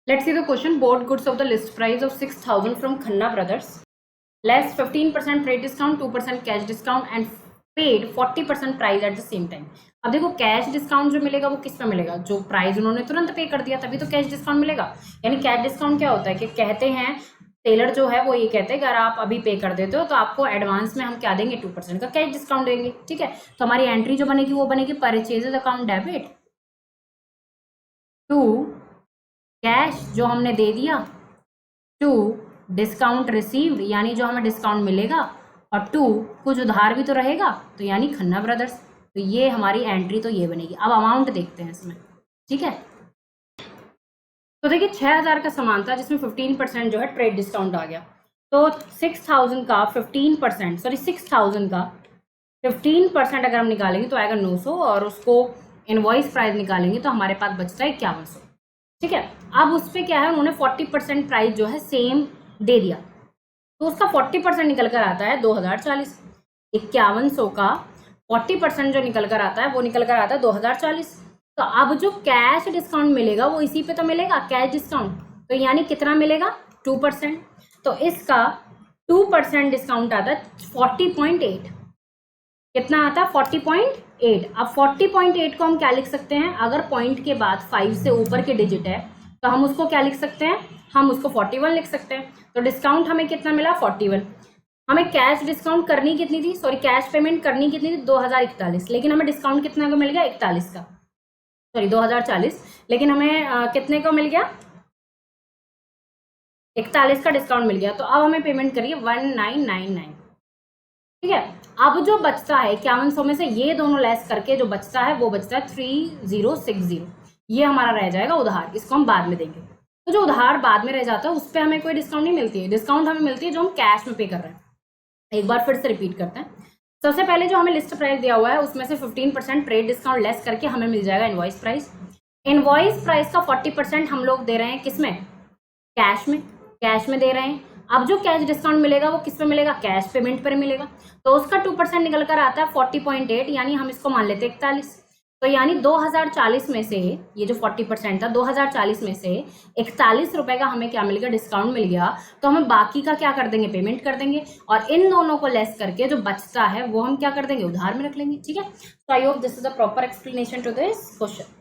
Let's see the question. Bought goods of the list price of 6,000 from Khanna Brothers. Less 15% trade discount, 2% cash discount and paid 40% price at the same time. अब देखो cash discount जो मिलेगा वो किस पे मिलेगा, जो price उन्होंने तुरंत पे कर दिया तभी तो कैश डिस्काउंट मिलेगा. यानी कैश डिस्काउंट क्या होता है कि कहते हैं टेलर जो है वो ये कहते हैं कि अगर आप अभी पे कर देते हो तो आपको एडवांस में हम क्या देंगे 2% का कैश डिस्काउंट देंगे. ठीक है, तो हमारी एंट्री जो बनेगी वो बनेगी purchases account debit to cash जो हमने दे दिया टू डिस्काउंट रिसीव्ड यानी जो हमें डिस्काउंट मिलेगा और टू कुछ उधार भी तो रहेगा तो यानी खन्ना ब्रदर्स. तो ये हमारी एंट्री तो ये बनेगी. अब अमाउंट देखते हैं इसमें. ठीक है, तो देखिए 6,000 का सामान था जिसमें 15% जो है ट्रेड डिस्काउंट आ गया. तो 6,000 का 15% 6,000 का 15% अगर हम निकालेंगे तो आएगा 900 और उसको इनवॉइस प्राइस निकालेंगे तो हमारे पास बचता है 5100. ठीक है, अब उस पर क्या है उन्होंने 40% प्राइस जो है सेम दे दिया तो उसका 40% निकल कर आता है 2040. 5100 का 40% जो निकल कर आता है वो निकल कर आता है 2040. तो अब जो कैश डिस्काउंट मिलेगा वो इसी पे तो मिलेगा कैश डिस्काउंट. तो यानी कितना मिलेगा 2%. तो इसका 2% डिस्काउंट आता है 40.8. कितना आता है 40.8. अब 40.8 को हम क्या लिख सकते हैं, अगर पॉइंट के बाद 5 से ऊपर के डिजिट है तो हम उसको क्या लिख सकते हैं, हम उसको 41 लिख सकते हैं. तो डिस्काउंट हमें कितना मिला 41. हमें कैश डिस्काउंट करनी कितनी थी, कैश पेमेंट करनी कितनी थी 2041, लेकिन हमें डिस्काउंट कितना का मिल गया 41 का 2040, लेकिन हमें कितने का मिल गया 41 का डिस्काउंट मिल गया. तो अब हमें पेमेंट करिए 1999. ठीक है, अब जो बचता है 5100 में से ये दोनों लेस करके जो बचता है वो बचता है 3060. ये हमारा रह जाएगा उधार, इसको हम बाद में देंगे. तो जो उधार बाद में रह जाता है उस पर हमें कोई डिस्काउंट नहीं मिलती है. डिस्काउंट हमें मिलती है जो हम कैश में पे कर रहे हैं. एक बार फिर से रिपीट करते हैं. सबसे पहले जो हमें लिस्ट प्राइस दिया हुआ है उसमें से 15% ट्रेड डिस्काउंट लेस करके हमें मिल जाएगा इनवॉइस प्राइस. इनवॉइस प्राइस का 40% हम लोग दे रहे हैं किसमें, कैश में. कैश में दे रहे हैं. अब जो कैश डिस्काउंट मिलेगा वो किस पे मिलेगा, कैश पेमेंट पर मिलेगा. तो उसका 2% निकल कर आता है 40.8 यानी हम इसको मान लेते हैं 41. तो यानी 2040 में से ये जो 40% था 2040 में से 41 रुपए का हमें क्या मिल गया, डिस्काउंट मिल गया. तो हमें बाकी का क्या कर देंगे, पेमेंट कर देंगे और इन दोनों को लेस करके जो बचता है वो हम क्या कर देंगे, उधार में रख लेंगे. ठीक है, तो I hope this is a proper explanation to this question.